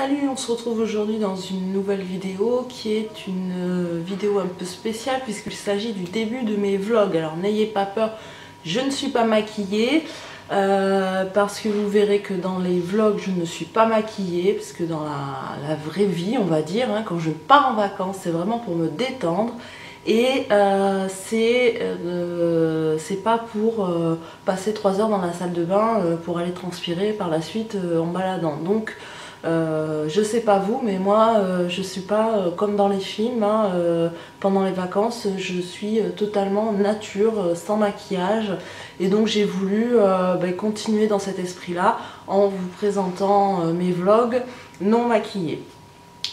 Salut, on se retrouve aujourd'hui dans une nouvelle vidéo qui est une vidéo un peu spéciale puisqu'il s'agit du début de mes vlogs. Alors n'ayez pas peur, je ne suis pas maquillée parce que vous verrez que dans les vlogs je ne suis pas maquillée parce que dans la vraie vie on va dire, quand je pars en vacances c'est vraiment pour me détendre. Et c'est pas pour passer 3 heures dans la salle de bain pour aller transpirer par la suite en baladant. Donc je sais pas vous, mais moi je suis pas comme dans les films, pendant les vacances je suis totalement nature, sans maquillage. Et donc j'ai voulu continuer dans cet esprit là en vous présentant mes vlogs non maquillés.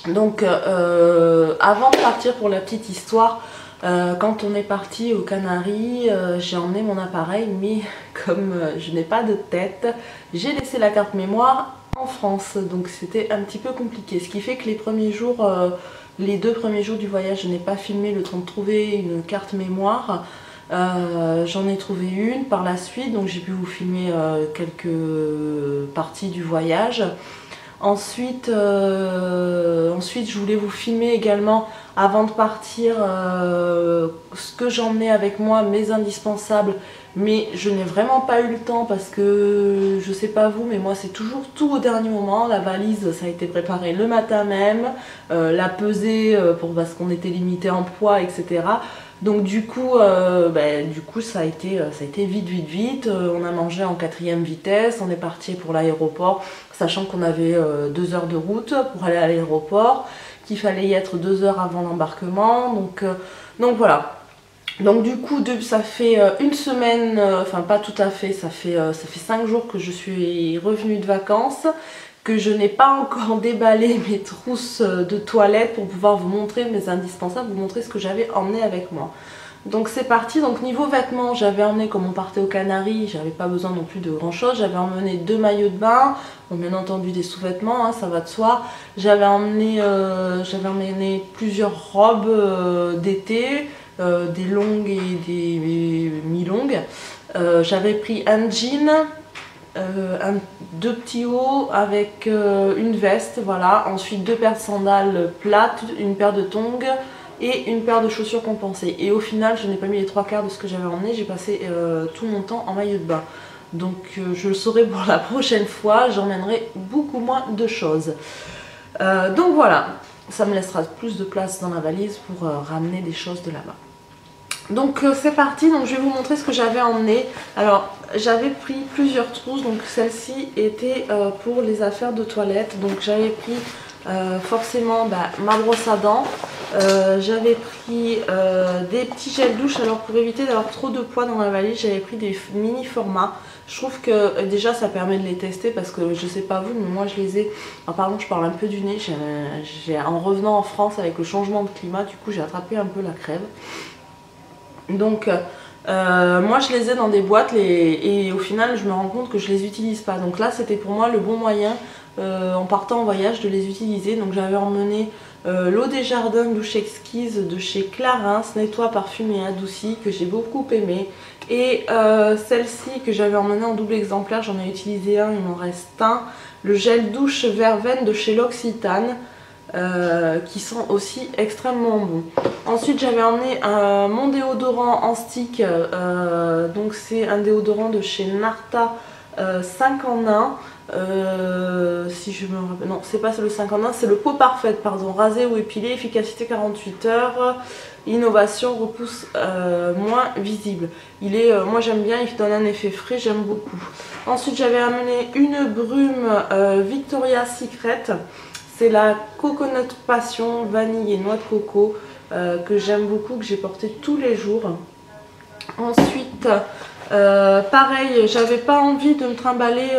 Donc avant de partir, pour la petite histoire, quand on est parti aux Canaries, j'ai emmené mon appareil, mais comme je n'ai pas de tête, j'ai laissé la carte mémoire en France, donc c'était un petit peu compliqué, ce qui fait que les premiers jours, les 2 premiers jours du voyage, je n'ai pas filmé le temps de trouver une carte mémoire. J'en ai trouvé une par la suite, donc j'ai pu vous filmer quelques parties du voyage. Ensuite, je voulais vous filmer également avant de partir ce que j'emmenais avec moi, mes indispensables, mais je n'ai vraiment pas eu le temps parce que je sais pas vous, mais moi c'est toujours tout au dernier moment. La valise ça a été préparé le matin même, la pesée parce qu'on était limité en poids, etc. Donc du coup ça a été vite. On a mangé en 4e vitesse, on est parti pour l'aéroport, sachant qu'on avait 2 heures de route pour aller à l'aéroport, qu'il fallait y être 2 heures avant l'embarquement. Donc voilà. Donc du coup ça fait une semaine, enfin pas tout à fait, ça fait 5 jours que je suis revenue de vacances, que je n'ai pas encore déballé mes trousses de toilette pour pouvoir vous montrer mes indispensables, vous montrer ce que j'avais emmené avec moi. Donc c'est parti. Donc niveau vêtements, j'avais emmené, comme on partait aux Canaries, j'avais pas besoin non plus de grand chose, j'avais emmené 2 maillots de bain, bon, bien entendu des sous-vêtements, ça va de soi. J'avais emmené plusieurs robes d'été, des longues et des mi-longues. J'avais pris un jean, 2 petits hauts avec une veste, voilà. Ensuite 2 paires de sandales plates, une paire de tongs et une paire de chaussures compensées. Et au final je n'ai pas mis les 3/4 de ce que j'avais emmené, j'ai passé tout mon temps en maillot de bain. Donc je le saurai pour la prochaine fois, j'emmènerai beaucoup moins de choses. Donc voilà, ça me laissera plus de place dans la valise pour ramener des choses de là-bas. Donc c'est parti, donc je vais vous montrer ce que j'avais emmené. Alors j'avais pris plusieurs trousses, donc celle-ci était pour les affaires de toilette. Donc j'avais pris forcément ma brosse à dents, j'avais pris des petits gels douche. Alors pour éviter d'avoir trop de poids dans la valise, j'avais pris des mini formats. Je trouve que déjà ça permet de les tester parce que je sais pas vous, mais moi je les ai. Alors pardon, je parle un peu du nez, en revenant en France avec le changement de climat, du coup j'ai attrapé un peu la crève. Donc moi je les ai dans des boîtes et au final je me rends compte que je les utilise pas. Donc là c'était pour moi le bon moyen en partant en voyage de les utiliser. Donc j'avais emmené l'eau des jardins douche exquise de chez Clarins, nettoie, parfumé et adouci, que j'ai beaucoup aimé. Et celle-ci que j'avais emmenée en double exemplaire, j'en ai utilisé un, il m'en reste un. Le gel douche verveine de chez L'Occitane. Qui sont aussi extrêmement bons. Ensuite j'avais emmené mon déodorant en stick, donc c'est un déodorant de chez Narta, 5 en 1, si je me rappelle, non c'est pas le 5 en 1, c'est le Peau Parfaite, pardon, rasé ou épilé, efficacité 48 heures, innovation, repousse moins visible. Il est, moi j'aime bien, il donne un effet frais, j'aime beaucoup. Ensuite j'avais amené une brume Victoria's Secret. C'est la Coconut Passion, vanille et noix de coco, que j'aime beaucoup, que j'ai porté tous les jours. Ensuite, pareil, j'avais pas envie de me trimballer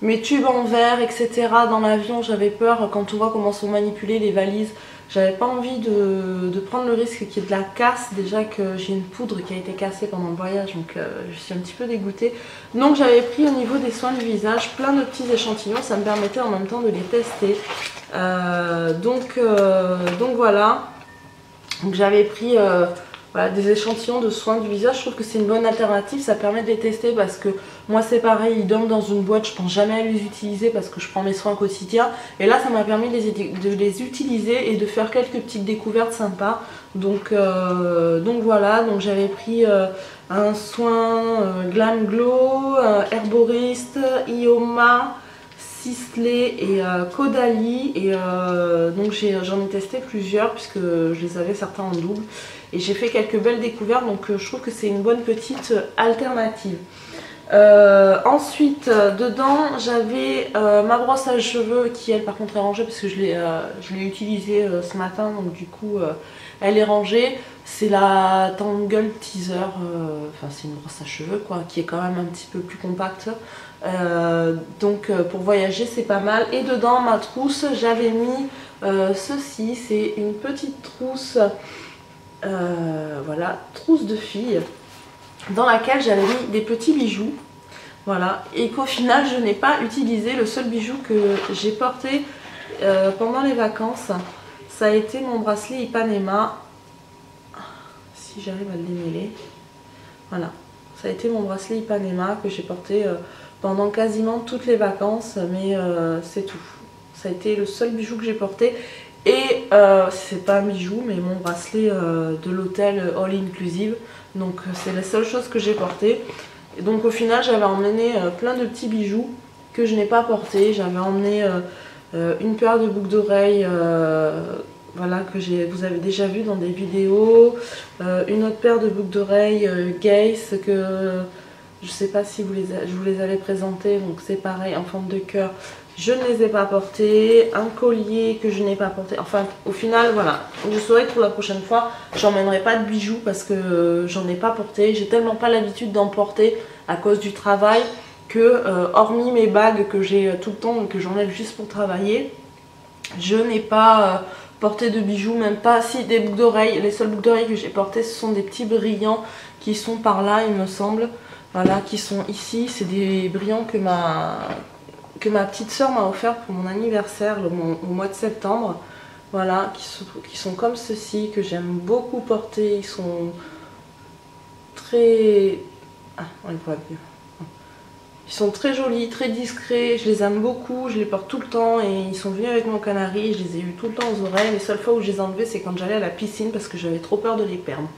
mes tubes en verre, etc. dans l'avion. J'avais peur, quand on voit comment sont manipulées les valises, j'avais pas envie de prendre le risque qu'il y ait de la casse. Déjà que j'ai une poudre qui a été cassée pendant le voyage, donc je suis un petit peu dégoûtée. Donc j'avais pris au niveau des soins du visage plein de petits échantillons, ça me permettait en même temps de les tester. Donc voilà. Donc j'avais pris voilà, des échantillons de soins du visage. Je trouve que c'est une bonne alternative, ça permet de les tester parce que moi c'est pareil, ils dorment dans une boîte, je pense jamais à les utiliser parce que je prends mes soins quotidiens. Et là ça m'a permis de les utiliser et de faire quelques petites découvertes sympas. Donc voilà, donc j'avais pris un soin Glam Glow, Herboriste, Ioma, Sisley et Caudalie, et donc j'en ai testé plusieurs puisque je les avais certains en double et j'ai fait quelques belles découvertes, donc je trouve que c'est une bonne petite alternative. Ensuite dedans j'avais ma brosse à cheveux qui elle par contre est rangée parce que je l'ai utilisée ce matin, donc du coup elle est rangée. C'est la Tangle Teaser, enfin c'est une brosse à cheveux quoi, qui est quand même un petit peu plus compacte. Donc pour voyager c'est pas mal. Et dedans ma trousse j'avais mis ceci, c'est une petite trousse, voilà, trousse de fille, dans laquelle j'avais mis des petits bijoux. Voilà, et qu'au final je n'ai pas utilisé. Le seul bijou que j'ai porté pendant les vacances, ça a été mon bracelet Ipanema. Si j'arrive à le démêler, voilà, ça a été mon bracelet Ipanema que j'ai porté pendant quasiment toutes les vacances, mais c'est tout. Ça a été le seul bijou que j'ai porté. Et c'est pas un bijou mais mon bracelet de l'hôtel All Inclusive, donc c'est la seule chose que j'ai portée. Et donc au final j'avais emmené plein de petits bijoux que je n'ai pas porté. J'avais emmené une paire de boucles d'oreilles, voilà, que vous avez déjà vu dans des vidéos, une autre paire de boucles d'oreilles Gaze que je sais pas si je vous les avais présentées, donc c'est pareil en forme de cœur. Je ne les ai pas portés, un collier que je n'ai pas porté. Enfin, au final, voilà. Je saurais que pour la prochaine fois, j'emmènerai pas de bijoux parce que j'en ai pas porté. J'ai tellement pas l'habitude d'en porter à cause du travail que, hormis mes bagues que j'ai tout le temps et que j'enlève juste pour travailler, je n'ai pas porté de bijoux, même pas si des boucles d'oreilles. Les seules boucles d'oreilles que j'ai portées, ce sont des petits brillants qui sont par là, il me semble. Voilà, qui sont ici. C'est des brillants que ma petite soeur m'a offert pour mon anniversaire au mois de septembre. Voilà, qui sont comme ceci, que j'aime beaucoup porter. Ils sont très... Ah, on les voit bien. Ils sont très jolis, très discrets, je les aime beaucoup, je les porte tout le temps et ils sont venus avec mon canari, je les ai eu tout le temps aux oreilles. Les seules fois où je les ai enlevés, c'est quand j'allais à la piscine parce que j'avais trop peur de les perdre.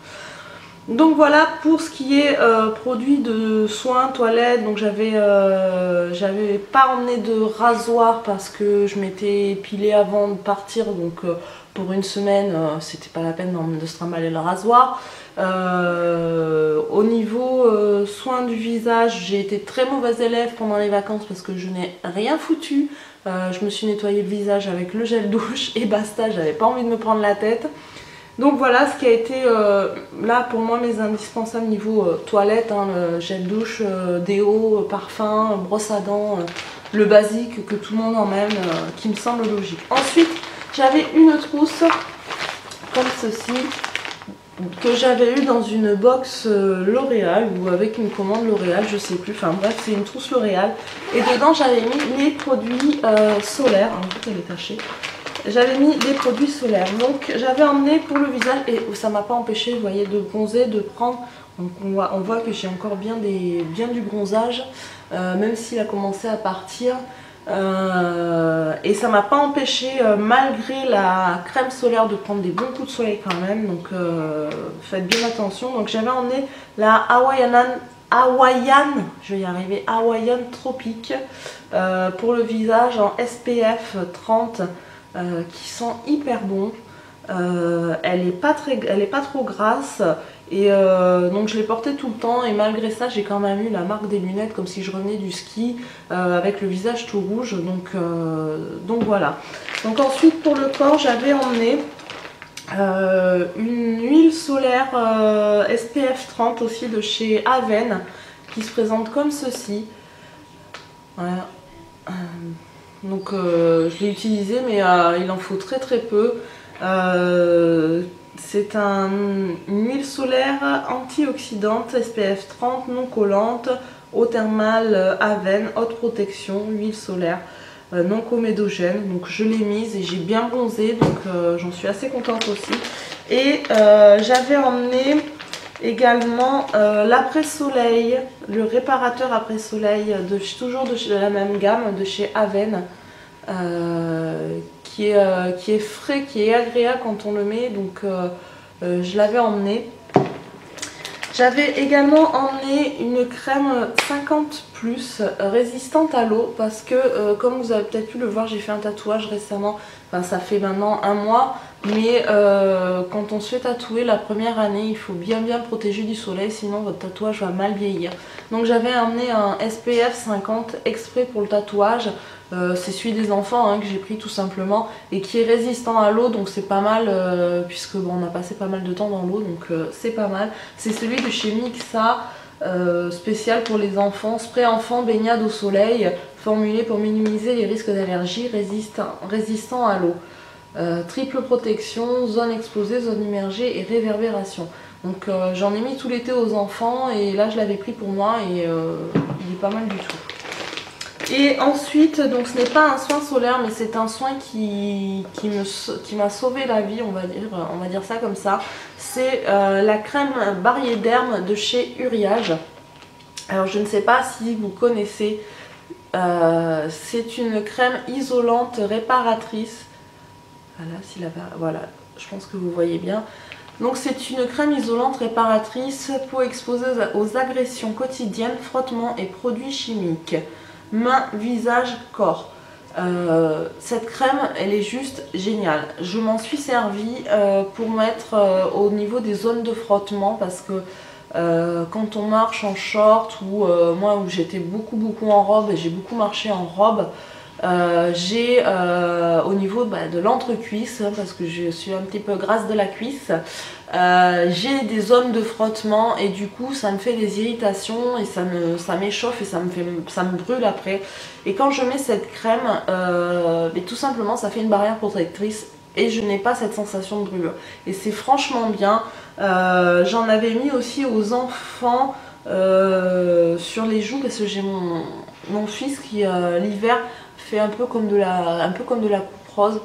Donc voilà pour ce qui est produits de soins, toilettes. Donc j'avais pas emmené de rasoir parce que je m'étais épilée avant de partir, donc pour une semaine c'était pas la peine de se trimballer le rasoir. Au niveau soins du visage, j'ai été très mauvaise élève pendant les vacances parce que je n'ai rien foutu. Je me suis nettoyé le visage avec le gel douche et basta, j'avais pas envie de me prendre la tête. Donc voilà ce qui a été là pour moi mes indispensables niveau toilette, hein, le gel douche, déo, parfum, brosse à dents, le basique que tout le monde emmène, qui me semble logique. Ensuite j'avais une trousse comme ceci que j'avais eu dans une box L'Oréal ou avec une commande L'Oréal, je sais plus, enfin bref c'est une trousse L'Oréal et dedans j'avais mis les produits solaires, en fait elle est tachée. J'avais mis des produits solaires, donc j'avais emmené pour le visage et ça m'a pas empêché, vous voyez, de bronzer, de prendre. Donc on voit que j'ai encore bien du bronzage, même s'il a commencé à partir. Et ça m'a pas empêché, malgré la crème solaire, de prendre des bons coups de soleil quand même. Donc faites bien attention. Donc j'avais emmené la Hawaiian, je vais y arriver, Hawaiian Tropique pour le visage en SPF 30. Qui sent hyper bon. Elle est pas trop grasse et donc je l'ai portée tout le temps et malgré ça j'ai quand même eu la marque des lunettes comme si je revenais du ski avec le visage tout rouge, donc voilà. Donc ensuite pour le corps j'avais emmené une huile solaire SPF 30 aussi de chez Aven qui se présente comme ceci. Voilà. Donc je l'ai utilisé mais il en faut très peu. C'est une huile solaire antioxydante SPF 30 non collante, eau thermale Aven, haute protection, huile solaire. non comédogène. Donc je l'ai mise et j'ai bien bronzé, donc j'en suis assez contente aussi. Et j'avais emmené également l'après-soleil, le réparateur après-soleil, toujours de la même gamme, de chez Aven, qui est frais, qui est agréable quand on le met, donc je l'avais emmené. J'avais également emmené une crème 50+, résistante à l'eau, parce que comme vous avez peut-être pu le voir, j'ai fait un tatouage récemment, enfin ça fait maintenant un mois, mais quand on se fait tatouer la première année, il faut bien protéger du soleil, sinon votre tatouage va mal vieillir. Donc j'avais emmené un SPF 50 exprès pour le tatouage. C'est celui des enfants hein, que j'ai pris tout simplement et qui est résistant à l'eau, donc c'est pas mal puisque bon, on a passé pas mal de temps dans l'eau, donc c'est pas mal. C'est celui de chez Mixa, spécial pour les enfants, spray enfant baignade au soleil, formulé pour minimiser les risques d'allergie, résistant à l'eau. Triple protection, zone exposée, zone immergée et réverbération. Donc j'en ai mis tout l'été aux enfants et là je l'avais pris pour moi et il est pas mal du tout. Et ensuite, donc ce n'est pas un soin solaire, mais c'est un soin qui m'a sauvé la vie, on va dire ça comme ça. C'est la crème Barrier Derme de chez Uriage. Alors je ne sais pas si vous connaissez, c'est une crème isolante réparatrice. Voilà, je pense que vous voyez bien. Donc c'est une crème isolante réparatrice, peau exposée aux agressions quotidiennes, frottements et produits chimiques. Main, visage, corps. Cette crème, elle est juste géniale. Je m'en suis servie pour mettre au niveau des zones de frottement parce que quand on marche en short ou moi où j'étais beaucoup en robe et j'ai beaucoup marché en robe, j'ai au niveau de l'entrecuisse, parce que je suis un petit peu grasse de la cuisse, j'ai des zones de frottement et du coup ça me fait des irritations et ça m'échauffe et ça me brûle après. Et quand je mets cette crème, tout simplement ça fait une barrière protectrice et je n'ai pas cette sensation de brûlure. Et c'est franchement bien. J'en avais mis aussi aux enfants sur les joues parce que j'ai mon fils qui l'hiver fait un peu comme de la coupe rose,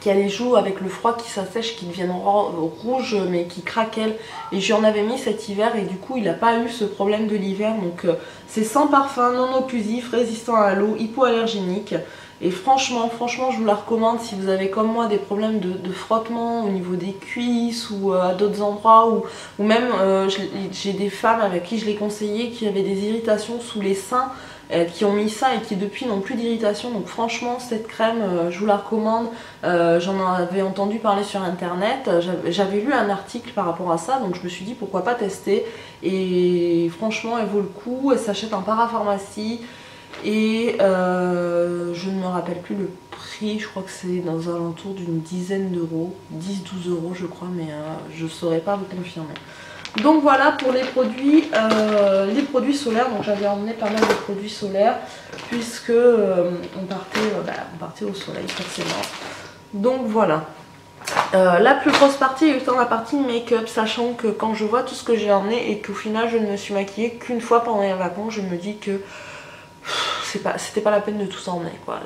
qui a les joues avec le froid qui s'assèche, qui deviennent rouges mais qui craquellent, et j'en avais mis cet hiver et du coup il n'a pas eu ce problème de l'hiver. Donc c'est sans parfum, non occlusif, résistant à l'eau, hypoallergénique. Et franchement je vous la recommande si vous avez comme moi des problèmes de frottement au niveau des cuisses ou à d'autres endroits, ou même j'ai des femmes avec qui je l'ai conseillé qui avaient des irritations sous les seins, qui ont mis ça et qui depuis n'ont plus d'irritation. Donc franchement cette crème je vous la recommande. J'en avais entendu parler sur internet, j'avais lu un article par rapport à ça, donc je me suis dit pourquoi pas tester, et franchement elle vaut le coup. Elle s'achète en parapharmacie et je ne me rappelle plus le prix, je crois que c'est dans un alentour d'une dizaine d'euros, 10-12 euros je crois, mais je ne saurais pas vous confirmer. Donc voilà pour les produits solaires. Donc j'avais emmené pas mal de produits solaires puisque on partait au soleil forcément. Donc voilà. La plus grosse partie étant la partie make-up, sachant que quand je vois tout ce que j'ai emmené et qu'au final je ne me suis maquillée qu'une fois pendant les vacances, je me dis que c'était pas la peine de tout emmener quoi.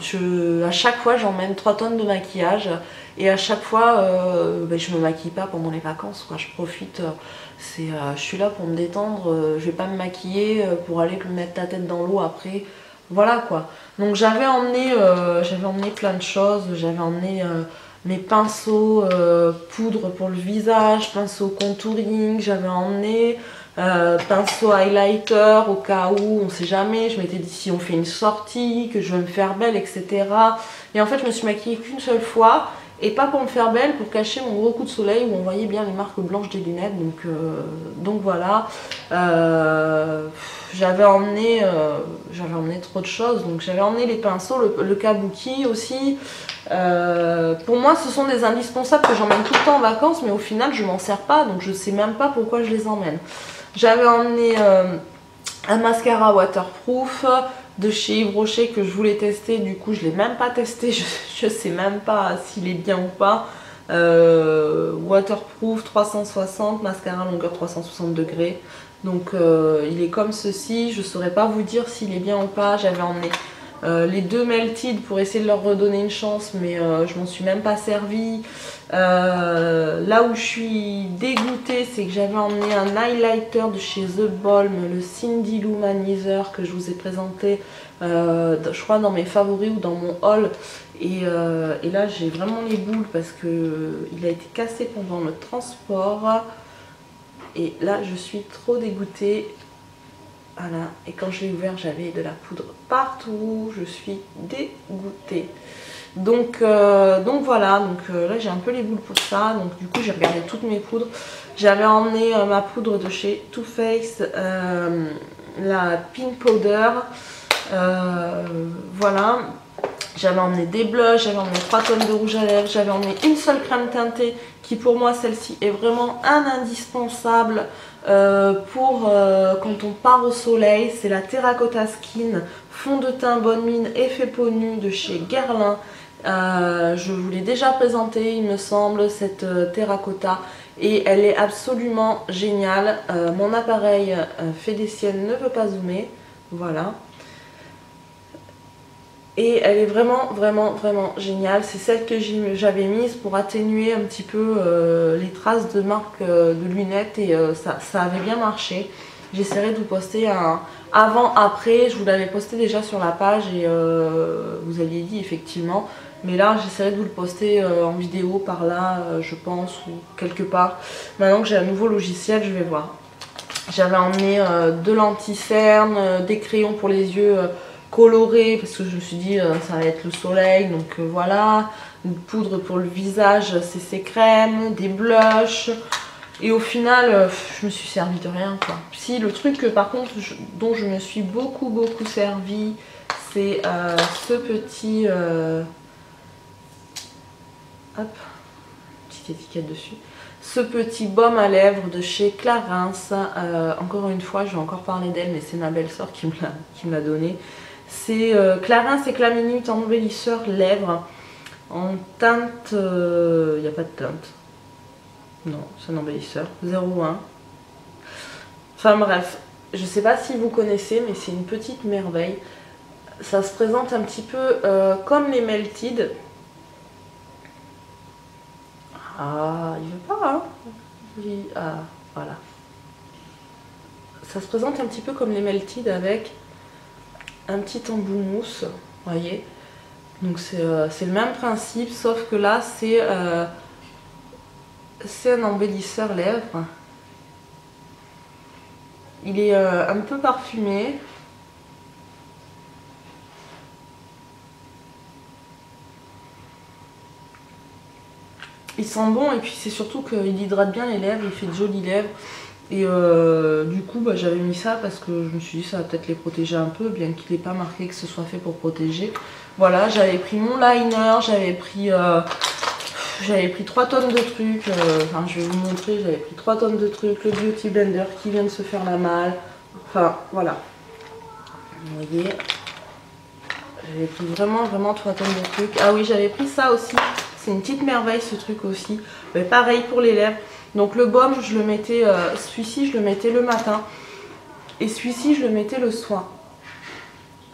À chaque fois j'emmène 3 tonnes de maquillage et à chaque fois je me maquille pas pendant les vacances quoi. Je profite, je suis là pour me détendre, je vais pas me maquiller pour aller mettre la tête dans l'eau après, voilà quoi. Donc j'avais emmené plein de choses. J'avais emmené mes pinceaux poudre pour le visage, pinceau contouring, j'avais emmené pinceau highlighter au cas où, on sait jamais, je m'étais dit si on fait une sortie, que je veux me faire belle, etc. Et en fait je me suis maquillée qu'une seule fois, et pas pour me faire belle, pour cacher mon gros coup de soleil où on voyait bien les marques blanches des lunettes, donc voilà. J'avais emmené trop de choses, donc j'avais emmené les pinceaux, le kabuki aussi. Pour moi ce sont des indispensables que j'emmène tout le temps en vacances, mais au final je m'en sers pas, donc je sais même pas pourquoi je les emmène. J'avais emmené un mascara waterproof de chez Yves Rocher que je voulais tester, du coup je l'ai même pas testé, je sais même pas s'il est bien ou pas. Waterproof 360, mascara longueur 360 degrés, donc il est comme ceci. Je saurais pas vous dire s'il est bien ou pas. J'avais emmené les deux Melted pour essayer de leur redonner une chance, mais je m'en suis même pas servi. Là où je suis dégoûtée, c'est que j'avais emmené un highlighter de chez The Balm, le Cindy Lou Manizer que je vous ai présenté, je crois dans mes favoris ou dans mon haul. Et là j'ai vraiment les boules parce que il a été cassé pendant le transport. Et là je suis trop dégoûtée. Voilà, et quand je l'ai ouvert, j'avais de la poudre partout. Je suis dégoûtée. Donc voilà, là j'ai un peu les boules pour ça. Donc du coup j'ai regardé toutes mes poudres. J'avais emmené ma poudre de chez Too Faced, la Pink Powder. Voilà. J'avais emmené des blushs, j'avais emmené 3 tonnes de rouge à lèvres, j'avais emmené une seule crème teintée qui pour moi celle-ci est vraiment un indispensable pour quand on part au soleil. C'est la Terracotta Skin, fond de teint bonne mine, effet peau nue de chez Guerlain. Je vous l'ai déjà présenté il me semble cette Terracotta et elle est absolument géniale. Mon appareil fait des siennes, ne veut pas zoomer, voilà. Et elle est vraiment géniale. C'est celle que j'avais mise pour atténuer un petit peu les traces de marque de lunettes et ça avait bien marché. J'essaierai de vous poster un avant-après. Je vous l'avais posté déjà sur la page et vous aviez dit effectivement. Mais là j'essaierai de vous le poster en vidéo par là je pense ou quelque part. Maintenant que j'ai un nouveau logiciel je vais voir. J'avais emmené de l'anti-cerne, des crayons pour les yeux coloré parce que je me suis dit ça va être le soleil donc voilà, une poudre pour le visage, CC crème, des blushs et au final je me suis servi de rien quoi. Si le truc par contre dont je me suis beaucoup servi c'est ce petit hop, petite étiquette dessus, ce petit baume à lèvres de chez Clarins. Encore une fois je vais encore parler d'elle mais c'est ma belle-sœur qui me l'a donné. C'est Clarins Éclat Minute embellisseur lèvres en teinte, il n'y a pas de teinte, non c'est un embellisseur 01. Enfin bref, je sais pas si vous connaissez mais c'est une petite merveille. Ça se présente un petit peu comme les Melted. Ah il veut pas hein. Ah voilà. Ça se présente un petit peu comme les Melted avec un petit embout mousse, voyez. Donc c'est le même principe, sauf que là c'est un embellisseur lèvres. Il est un peu parfumé. Il sent bon et puis c'est surtout qu'il hydrate bien les lèvres, il fait de jolies lèvres. Et du coup bah, j'avais mis ça parce que je me suis dit ça va peut-être les protéger un peu, bien qu'il n'ait pas marqué que ce soit fait pour protéger. Voilà, j'avais pris mon liner, j'avais pris 3 tonnes de trucs, enfin je vais vous montrer, j'avais pris 3 tonnes de trucs, le Beauty Blender qui vient de se faire la malle, enfin voilà. Vous voyez, j'avais pris vraiment 3 tonnes de trucs. Ah oui, j'avais pris ça aussi, c'est une petite merveille ce truc aussi, mais pareil pour les lèvres. Donc le baume, je le mettais, celui-ci je le mettais le matin et celui-ci je le mettais le soir.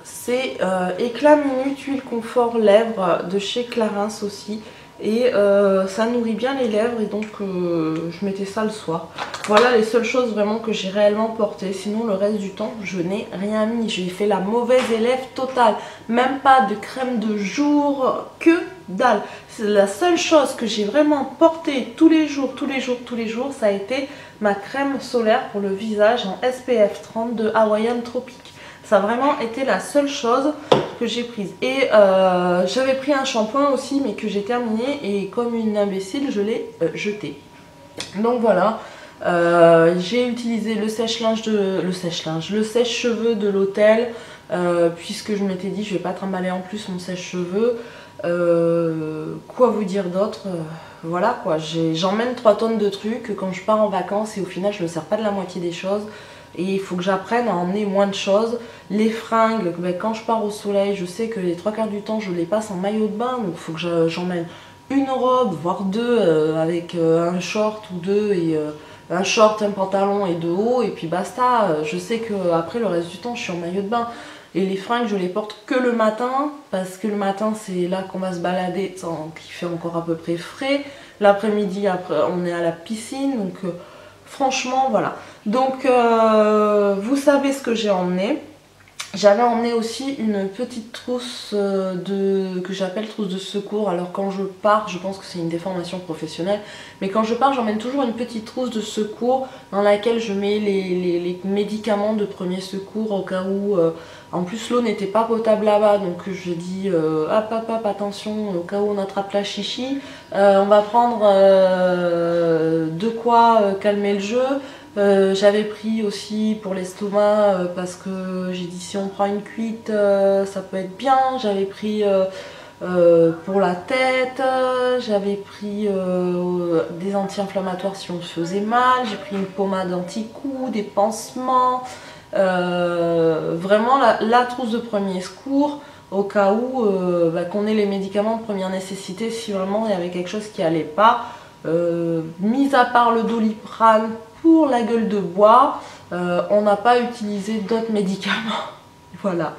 C'est Éclat Minute Huile Confort Lèvres de chez Clarins aussi. Et ça nourrit bien les lèvres et donc je mettais ça le soir. Voilà les seules choses vraiment que j'ai réellement portées. Sinon le reste du temps je n'ai rien mis. J'ai fait la mauvaise élève totale. Même pas de crème de jour, que dalle. C'est la seule chose que j'ai vraiment portée tous les jours, ça a été ma crème solaire pour le visage en SPF 30 de Hawaiian Tropic. Ça a vraiment été la seule chose que j'ai prise. Et j'avais pris un shampoing aussi mais que j'ai terminé et comme une imbécile je l'ai jeté. Donc voilà, j'ai utilisé le sèche-linge, le sèche-cheveux de l'hôtel puisque je m'étais dit je vais pas trimballer en plus mon sèche-cheveux. Quoi vous dire d'autre, voilà quoi, j'emmène 3 tonnes de trucs quand je pars en vacances et au final je me sers pas de la moitié des choses. Et il faut que j'apprenne à emmener moins de choses. Les fringues, ben, quand je pars au soleil, je sais que les 3/4 du temps je les passe en maillot de bain. Donc il faut que j'emmène une robe, voire deux, avec un short ou deux, et un short, un pantalon et deux hauts, et puis basta. Je sais que après le reste du temps je suis en maillot de bain. Et les fringues, je les porte que le matin, parce que le matin, c'est là qu'on va se balader, qu'il fait encore à peu près frais. L'après-midi, après, on est à la piscine, donc franchement, voilà. Donc, vous savez ce que j'ai emmené. J'avais emmené aussi une petite trousse que j'appelle trousse de secours. Alors quand je pars, je pense que c'est une déformation professionnelle, mais quand je pars, j'emmène toujours une petite trousse de secours dans laquelle je mets les médicaments de premier secours au cas où... en plus l'eau n'était pas potable là-bas, donc je dis hop, attention, au cas où on attrape la chichi, on va prendre de quoi calmer le jeu. J'avais pris aussi pour l'estomac parce que j'ai dit si on prend une cuite ça peut être bien. J'avais pris pour la tête, j'avais pris des anti-inflammatoires si on se faisait mal, j'ai pris une pommade anti-coup, des pansements, vraiment la trousse de premier secours au cas où qu'on ait les médicaments de première nécessité si vraiment il y avait quelque chose qui allait pas. Mis à part le Doliprane pour la gueule de bois, on n'a pas utilisé d'autres médicaments. Voilà.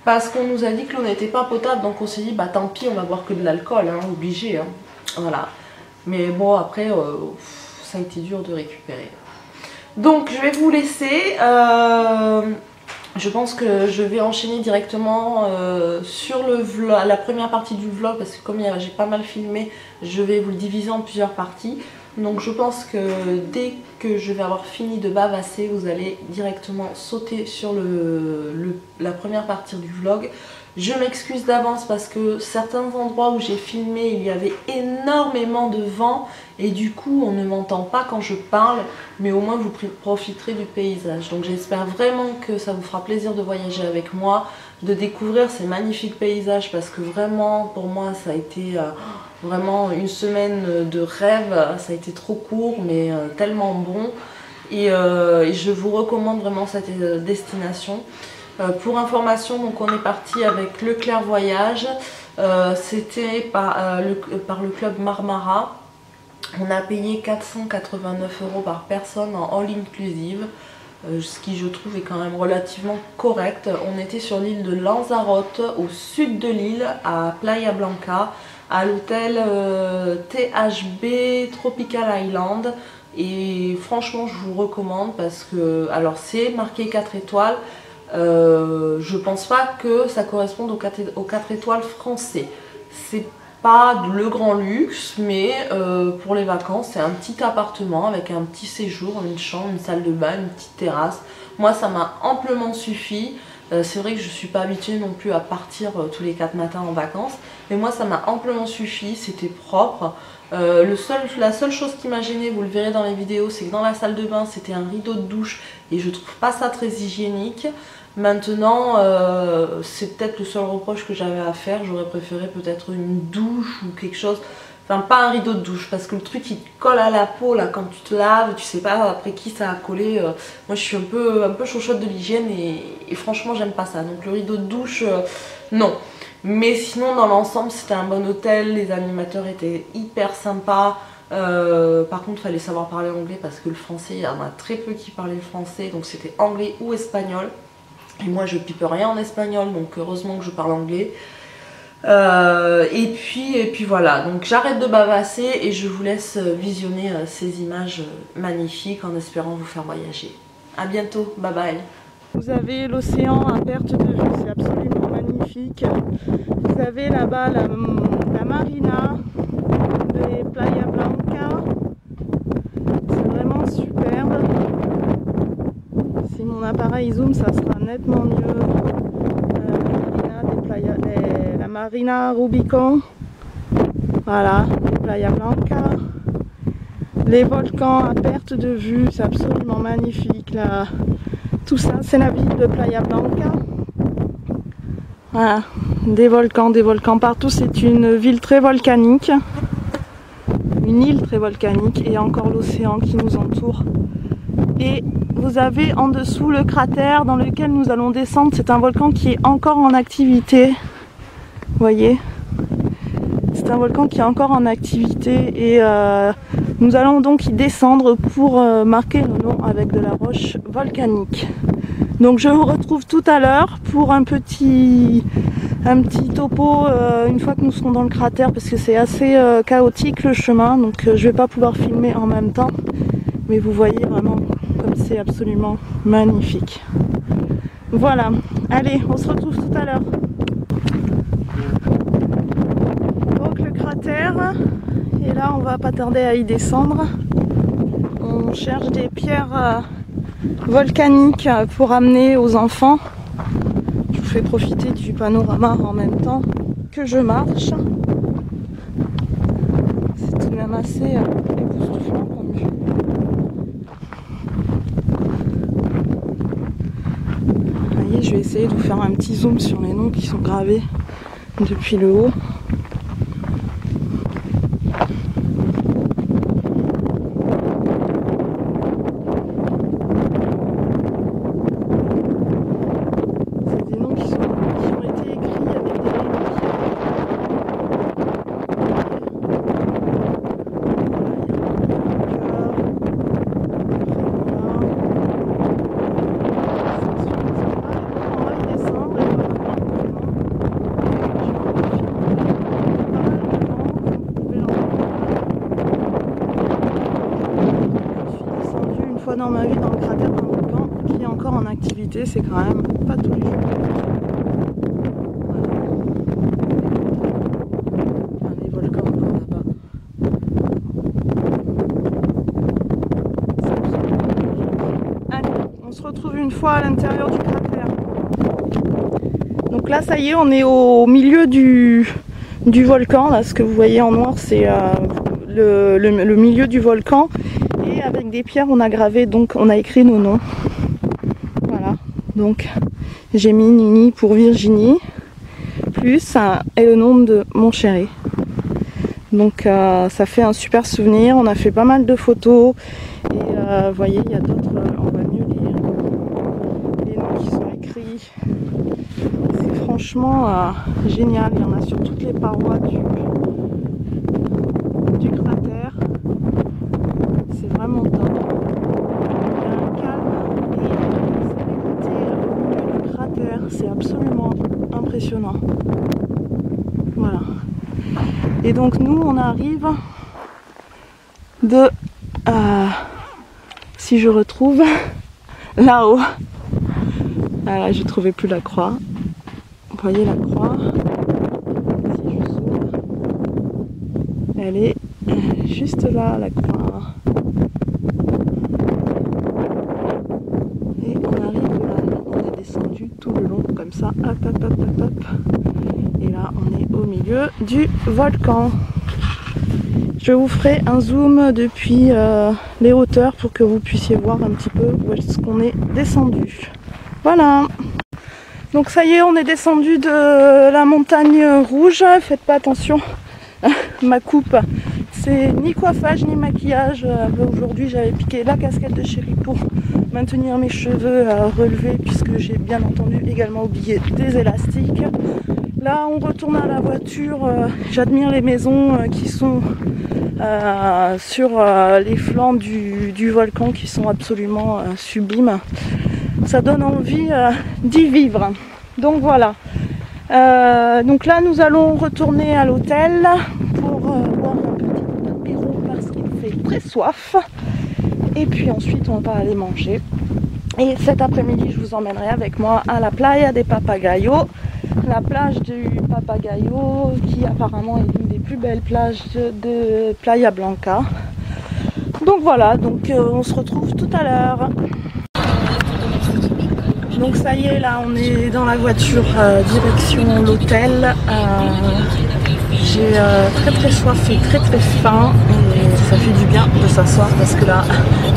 Parce qu'on nous a dit que l'eau n'était pas potable, donc on s'est dit bah tant pis, on va boire que de l'alcool, hein, obligé. Hein. Voilà. Mais bon, après, ça a été dur de récupérer. Donc je vais vous laisser. Je pense que je vais enchaîner directement sur le vlog, la première partie du vlog, parce que comme j'ai pas mal filmé, je vais vous le diviser en plusieurs parties. Donc je pense que dès que je vais avoir fini de bavasser, vous allez directement sauter sur la première partie du vlog. Je m'excuse d'avance parce que certains endroits où j'ai filmé, il y avait énormément de vent et du coup on ne m'entend pas quand je parle, mais au moins vous profiterez du paysage. Donc j'espère vraiment que ça vous fera plaisir de voyager avec moi, de découvrir ces magnifiques paysages parce que vraiment pour moi ça a été vraiment une semaine de rêve. Ça a été trop court mais tellement bon et je vous recommande vraiment cette destination. Pour information, donc on est parti avec Leclerc Voyage, c'était par le club Marmara. On a payé 489 € par personne en all inclusive, ce qui je trouve est quand même relativement correct. On était sur l'île de Lanzarote, au sud de l'île, à Playa Blanca, à l'hôtel THB Tropical Island. Et franchement je vous recommande parce que, alors c'est marqué 4 étoiles, je pense pas que ça corresponde aux 4 étoiles français. C'est pas le grand luxe, mais pour les vacances, c'est un petit appartement avec un petit séjour, une chambre, une salle de bain, une petite terrasse. Moi, ça m'a amplement suffi. C'est vrai que je suis pas habituée non plus à partir tous les 4 matins en vacances, mais moi, ça m'a amplement suffi. C'était propre. La seule chose qui m'a gênée, vous le verrez dans les vidéos, c'est que dans la salle de bain, c'était un rideau de douche et je trouve pas ça très hygiénique. Maintenant, c'est peut-être le seul reproche que j'avais à faire. J'aurais préféré peut-être une douche ou quelque chose. Enfin, pas un rideau de douche parce que le truc il te colle à la peau là quand tu te laves, tu sais pas après qui ça a collé. Moi je suis un peu chauchotte de l'hygiène et franchement j'aime pas ça. Donc le rideau de douche, non. Mais sinon dans l'ensemble c'était un bon hôtel, les animateurs étaient hyper sympas. Par contre il fallait savoir parler anglais parce que le français, il y en a très peu qui parlaient le français, donc c'était anglais ou espagnol. Et moi je pipe rien en espagnol, donc heureusement que je parle anglais. Et puis voilà, donc j'arrête de bavasser et je vous laisse visionner ces images magnifiques en espérant vous faire voyager. A bientôt, bye bye. Vous avez l'océan à perte de vue, c'est absolument magnifique. Vous avez là-bas la marina de Playa Blanca, c'est vraiment superbe. Si mon appareil zoom, ça sera nettement mieux. La marina Rubicon, voilà, Playa Blanca. Les volcans à perte de vue, c'est absolument magnifique là. Tout ça, c'est la ville de Playa Blanca. Voilà, des volcans partout. C'est une ville très volcanique, une île très volcanique et encore l'océan qui nous entoure. Et vous avez en dessous le cratère dans lequel nous allons descendre. C'est un volcan qui est encore en activité. Vous voyez, c'est un volcan qui est encore en activité et nous allons donc y descendre pour marquer le nom avec de la roche volcanique. Donc je vous retrouve tout à l'heure pour un petit topo une fois que nous serons dans le cratère, parce que c'est assez chaotique le chemin, donc je vais pas pouvoir filmer en même temps, mais vous voyez vraiment comme c'est absolument magnifique. Voilà, allez, on se retrouve tout à l'heure. Donc le cratère, et là on va pas tarder à y descendre. On cherche des pierres volcaniques pour amener aux enfants. Je vous fais profiter du panorama en même temps que je marche. C'est tout de même assez époustouflant comme vue. Vous voyez, je vais essayer de vous faire un petit zoom sur les noms qui sont gravés depuis le haut. Dans ma vie dans le cratère d'un volcan qui est encore en activité, c'est quand même pas tous les jours. Voilà. Les volcans encore là-bas. Allez, on se retrouve une fois à l'intérieur du cratère. Donc là ça y est, on est au milieu du volcan. Là, ce que vous voyez en noir, c'est le milieu du volcan. Et avec des pierres, on a gravé, donc on a écrit nos noms. Voilà, donc j'ai mis Nini pour Virginie, plus et le nom de mon chéri. Donc ça fait un super souvenir. On a fait pas mal de photos. Et vous voyez, il y a d'autres, on va mieux lire les noms qui sont écrits. C'est franchement génial. Il y en a sur toutes les parois du cratère. C'est vraiment top. Il y a un calme et une sérénité au milieu du cratère. C'est absolument impressionnant. Voilà. Et donc nous on arrive de si je retrouve là-haut. Voilà, je trouvais plus la croix. Vous voyez la croix. Si je zoome, elle est juste là, la croix. Et on arrive là, on est descendu tout le long comme ça, hop hop hop hop hop. Et là on est au milieu du volcan. Je vous ferai un zoom depuis les hauteurs pour que vous puissiez voir un petit peu où est-ce qu'on est descendu. Voilà. Donc ça y est, on est descendu de la montagne rouge. Faites pas attention, ma coupe, c'est ni coiffage ni maquillage. Aujourd'hui j'avais piqué la casquette de chéri pour maintenir mes cheveux relevés, puisque j'ai bien entendu également oublié des élastiques. Là on retourne à la voiture. J'admire les maisons qui sont sur les flancs du volcan, qui sont absolument sublimes. Ça donne envie d'y vivre. Donc voilà. Donc là nous allons retourner à l'hôtel pour boire un petit apéro parce qu'il fait très soif. Et puis ensuite on va aller manger. Et cet après-midi je vous emmènerai avec moi à la Playa de Papagayo. La plage du Papagayo qui apparemment est l'une des plus belles plages de Playa Blanca. Donc voilà, donc on se retrouve tout à l'heure. Donc ça y est, là on est dans la voiture direction l'hôtel. J'ai très très soif et très très faim, et ça fait du bien de s'asseoir parce que là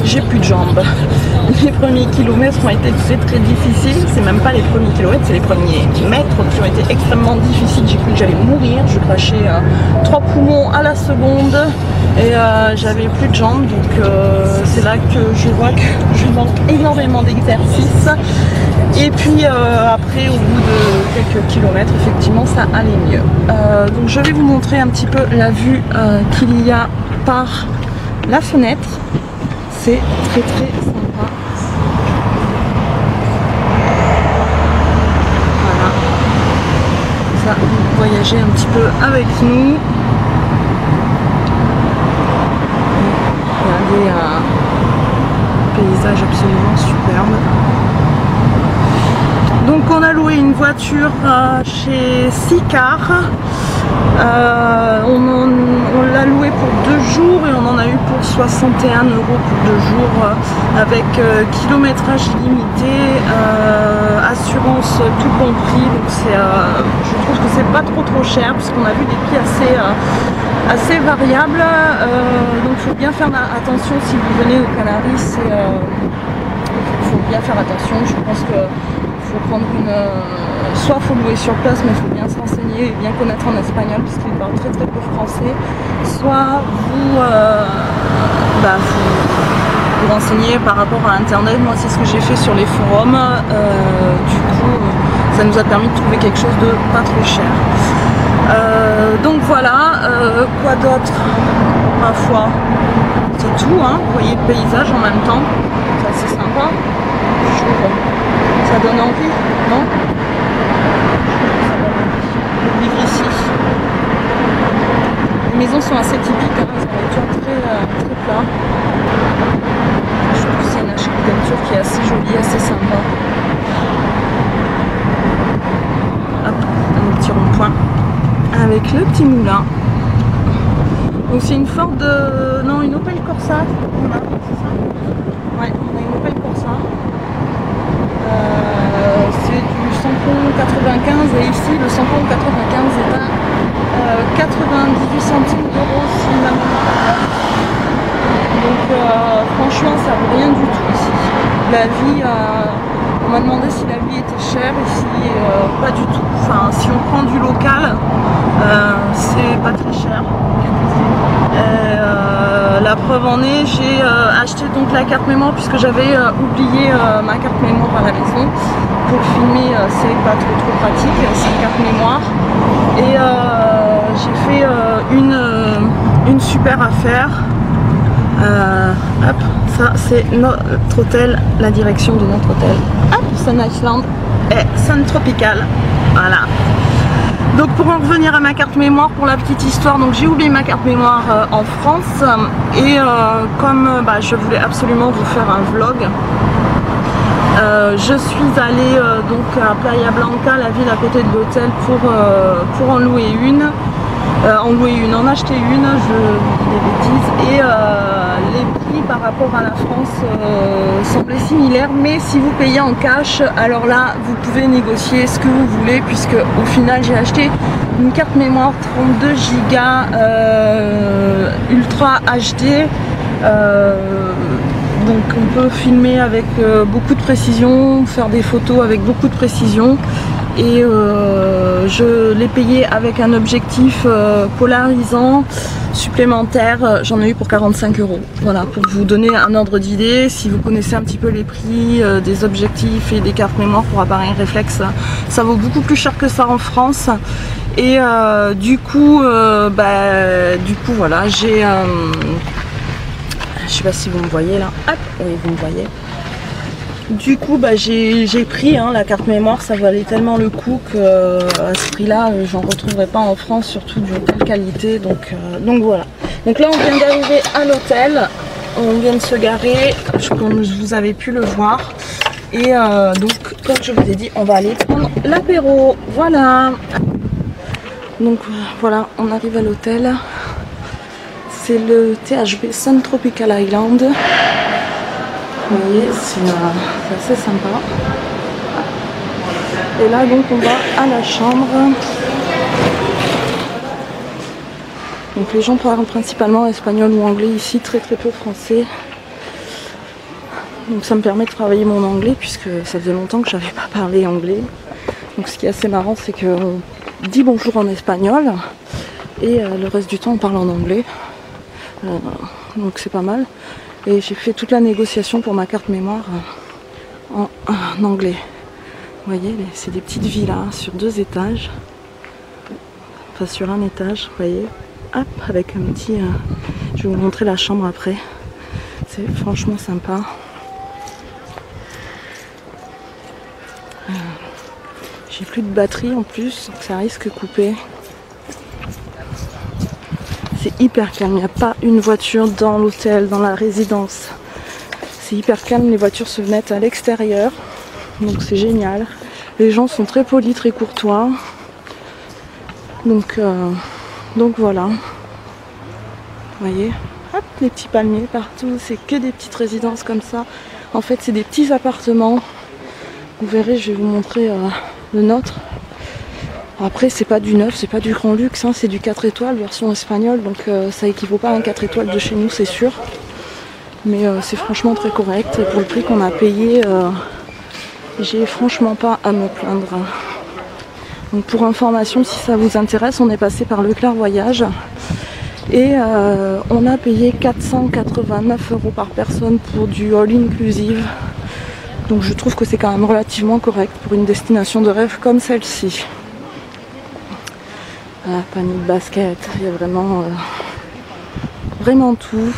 j'ai plus de jambes. Les premiers kilomètres ont été très très difficiles. C'est même pas les premiers kilomètres, c'est les premiers mètres qui ont été extrêmement difficiles. J'ai cru que j'allais mourir, je crachais 3 poumons à la seconde et j'avais plus de jambes. Donc c'est là que je vois que je manque énormément d'exercice. Et puis après, au bout de quelques kilomètres, effectivement ça allait mieux. Donc je vais vous montrer un petit peu la vue qu'il y a par la fenêtre. C'est très très sympa. voyager un petit peu avec nous. Regardez un paysage absolument superbe. Donc on a loué une voiture chez Sicar. On l'a loué pour 2 jours et on en a eu pour 61 € pour 2 jours avec kilométrage illimité, assurance tout compris. Donc je trouve que c'est pas trop cher puisqu'on a vu des prix assez variables. Donc il faut bien faire attention si vous venez aux Canaries. Il faut bien faire attention. Je pense que faut prendre soit faut louer sur place, mais il faut bien se renseigner et bien connaître en espagnol puisqu'ils parlent très peu français, soit vous renseigner par rapport à internet. Moi c'est ce que j'ai fait sur les forums, du coup ça nous a permis de trouver quelque chose de pas trop cher. Donc voilà, quoi d'autre, ma foi, c'est tout, hein. Vous voyez le paysage en même temps, c'est assez sympa, je trouve. Ça donne envie, non? De vivre ici. Les maisons sont assez typiques, hein, elles ont des toits très plats. Je trouve que c'est une architecture qui est assez jolie, assez sympa. Hop, un petit rond-point avec le petit moulin. Donc c'est une Ford, non, une Opel Corsa. Voilà, c'est ça. Ouais, on a une Opel Corsa. C'est du samplon 95 et ici le samplon 95 est à 98 centimes d'euros si ma mémoire est bonne. Donc franchement ça vaut rien du tout ici. La vie, on m'a demandé si la vie était chère ici, pas du tout. Enfin si on prend du local, c'est pas très cher. La preuve en est, j'ai acheté donc la carte mémoire puisque j'avais oublié ma carte mémoire à la maison. Pour filmer, c'est pas trop pratique, c'est une carte mémoire. Et j'ai fait une super affaire. Hop, ça c'est notre hôtel, la direction de notre hôtel. Hop, Sun Island et Sun Tropical. Voilà. Donc pour en revenir à ma carte mémoire, pour la petite histoire, donc j'ai oublié ma carte mémoire en France et comme je voulais absolument vous faire un vlog, je suis allée donc à Playa Blanca, la ville à côté de l'hôtel, pour en louer une. En acheter une, je dis des bêtises, et les prix par rapport à la France semblaient similaires, mais si vous payez en cash, alors là vous pouvez négocier ce que vous voulez, puisque au final j'ai acheté une carte mémoire 32 Go Ultra HD, donc on peut filmer avec beaucoup de précision, faire des photos avec beaucoup de précision. Et je l'ai payé avec un objectif polarisant supplémentaire, j'en ai eu pour 45 €. Voilà, pour vous donner un ordre d'idée, si vous connaissez un petit peu les prix des objectifs et des cartes mémoire pour appareil réflexe, ça vaut beaucoup plus cher que ça en France. Et du coup voilà, j'ai... je sais pas si vous me voyez là, hop, oui vous me voyez. Du coup j'ai pris la carte mémoire, ça valait tellement le coup que à ce prix là j'en retrouverai pas en France, surtout d'une telle qualité, donc voilà. Donc là on vient d'arriver à l'hôtel, on vient de se garer comme vous avez pu le voir, et donc comme je vous ai dit on va aller prendre l'apéro, voilà. Donc voilà, on arrive à l'hôtel, c'est le THB Sun Tropical Island. Vous voyez, c'est assez sympa. Et là donc on va à la chambre. Donc les gens parlent principalement espagnol ou anglais ici, très peu français. Donc ça me permet de travailler mon anglais puisque ça faisait longtemps que j'avais pas parlé anglais. Donc ce qui est assez marrant, c'est qu'on dit bonjour en espagnol et le reste du temps on parle en anglais. Donc c'est pas mal. Et j'ai fait toute la négociation pour ma carte mémoire en anglais. Vous voyez, c'est des petites villas sur 2 étages. Enfin sur un étage, vous voyez. Hop, avec un petit... je vais vous montrer la chambre après. C'est franchement sympa. J'ai plus de batterie en plus, donc ça risque de couper. C'est hyper calme, il n'y a pas une voiture dans l'hôtel, dans la résidence. C'est hyper calme, les voitures se mettent à l'extérieur. Donc c'est génial. Les gens sont très polis, très courtois. Donc voilà. Vous voyez, hop, les petits palmiers partout. C'est que des petites résidences comme ça. En fait, c'est des petits appartements. Vous verrez, je vais vous montrer le nôtre. Après, c'est pas du neuf, c'est pas du grand luxe, hein, c'est du 4 étoiles version espagnole. Donc ça équivaut pas à un 4 étoiles de chez nous, c'est sûr. Mais c'est franchement très correct. Et pour le prix qu'on a payé, j'ai franchement pas à me plaindre. Donc pour information, si ça vous intéresse, on est passé par Leclerc Voyage. Et on a payé 489 € par personne pour du all inclusive. Donc je trouve que c'est quand même relativement correct pour une destination de rêve comme celle-ci. Ah, panier de basket, il y a vraiment tout.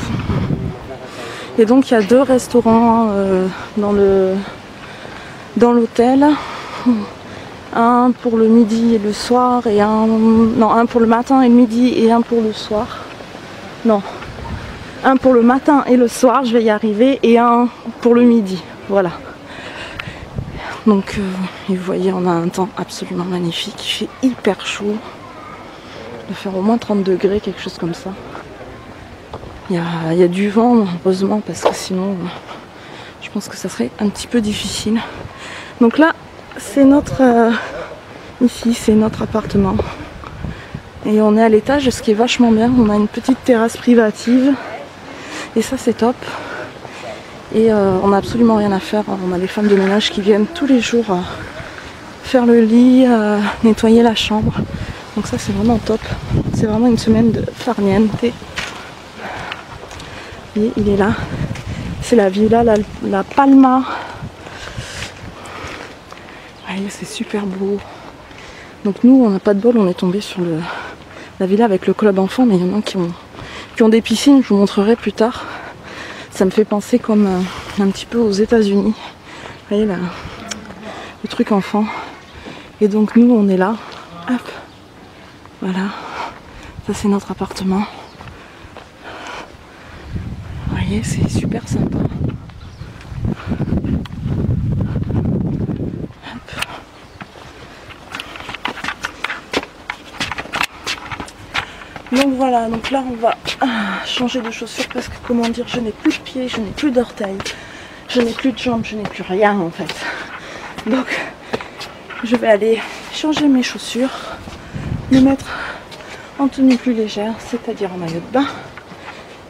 Et donc il y a 2 restaurants dans l'hôtel. Un pour le midi et le soir et un pour le matin et le midi et un pour le soir. Non, un pour le matin et le soir, je vais y arriver, et un pour le midi. Voilà. Donc vous voyez, on a un temps absolument magnifique. Il fait hyper chaud. Il doit faire au moins 30 degrés, quelque chose comme ça. Il y a du vent, heureusement, parce que sinon je pense que ça serait un petit peu difficile. Donc là, c'est ici c'est notre appartement. Et on est à l'étage, ce qui est vachement bien. On a une petite terrasse privative. Et ça, c'est top. Et on n'a absolument rien à faire. On a des femmes de ménage qui viennent tous les jours faire le lit, nettoyer la chambre. Donc ça, c'est vraiment top. C'est vraiment une semaine de farniente. Et il est là. C'est la villa la Palma. Allez, c'est super beau. Donc nous, on n'a pas de bol. On est tombé sur la villa avec le club enfant. Mais il y en a qui ont des piscines. Je vous montrerai plus tard. Ça me fait penser comme un petit peu aux États-Unis. Vous voyez là, le truc enfant. Et donc nous, on est là. Hop. Voilà. Ça, c'est notre appartement. Vous voyez, c'est super sympa. Hop. Donc voilà, donc là on va changer de chaussures parce que, comment dire, je n'ai plus de pieds, je n'ai plus d'orteils, je n'ai plus de jambes, je n'ai plus rien en fait. Donc je vais aller changer mes chaussures, me mettre en tenue plus légère, c'est-à-dire en maillot de bain.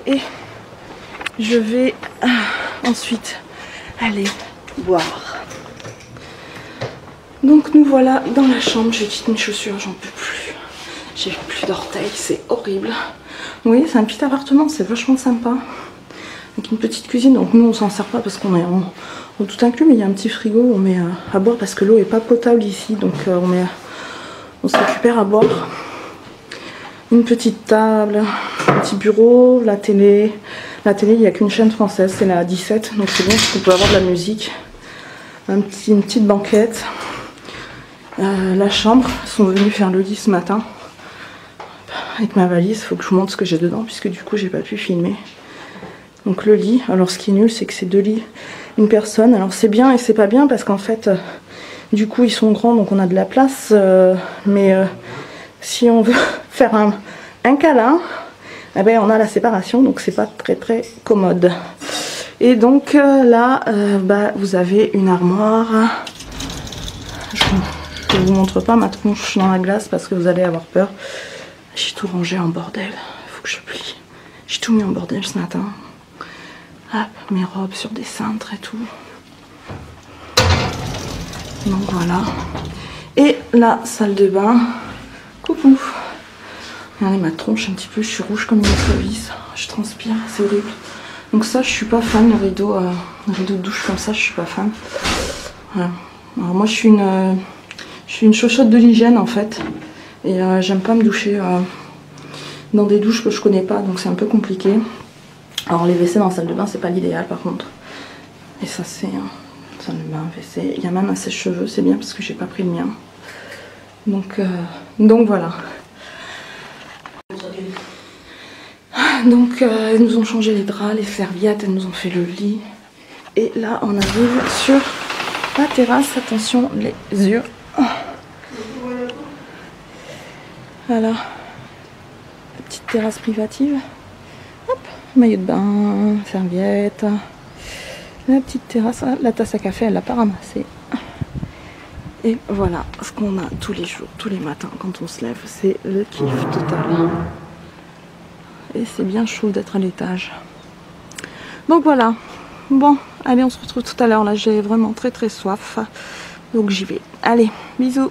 Et je vais ensuite aller boire. Donc nous voilà dans la chambre, je quitte mes chaussures, j'en peux plus. J'ai plus d'orteils, c'est horrible. Oui, c'est un petit appartement, c'est vachement sympa. Avec une petite cuisine, donc nous on s'en sert pas parce qu'on est en tout inclus, mais il y a un petit frigo, on met à boire parce que l'eau est pas potable ici, donc on se récupère à boire. Une petite table, un petit bureau, la télé. La télé, il n'y a qu'une chaîne française, c'est la 17, donc c'est bon parce qu'on peut avoir de la musique. Une petite banquette. La chambre, ils sont venus faire le lit ce matin. Avec ma valise, il faut que je vous montre ce que j'ai dedans puisque du coup j'ai pas pu filmer. Donc le lit, alors ce qui est nul c'est que c'est 2 lits, une personne. Alors c'est bien et c'est pas bien parce qu'en fait du coup ils sont grands donc on a de la place, mais si on veut faire un câlin, eh ben, on a la séparation donc c'est pas très commode. Et donc là vous avez une armoire. Je ne vous montre pas ma tronche dans la glace parce que vous allez avoir peur. J'ai tout rangé en bordel, il faut que je plie. J'ai tout mis en bordel ce matin. Hop, mes robes sur des cintres et tout. Donc voilà. Et la salle de bain. Coucou. Regardez ma tronche un petit peu, je suis rouge comme une écrevisse. Je transpire, c'est horrible. Donc ça, je suis pas fan, le rideau de douche comme ça, je suis pas fan. Voilà. Alors moi, je suis une chochotte de l'hygiène en fait. Et j'aime pas me doucher dans des douches que je connais pas, donc c'est un peu compliqué. Alors les WC dans la salle de bain, c'est pas l'idéal par contre. Et ça c'est salle de bain, WC. Il y a même un sèche-cheveux, c'est bien parce que j'ai pas pris le mien. Donc voilà. donc elles nous ont changé les draps, les serviettes, elles nous ont fait le lit. Et là, on arrive sur la terrasse. Attention, les yeux. Voilà. La petite terrasse privative. Hop, maillot de bain, serviette. La petite terrasse. La tasse à café, elle l'a pas ramassée. Et voilà ce qu'on a tous les jours, tous les matins quand on se lève. C'est le kiff total. Et c'est bien chaud d'être à l'étage. Donc voilà. Bon, allez, on se retrouve tout à l'heure. Là, j'ai vraiment très soif. Donc j'y vais. Allez, bisous.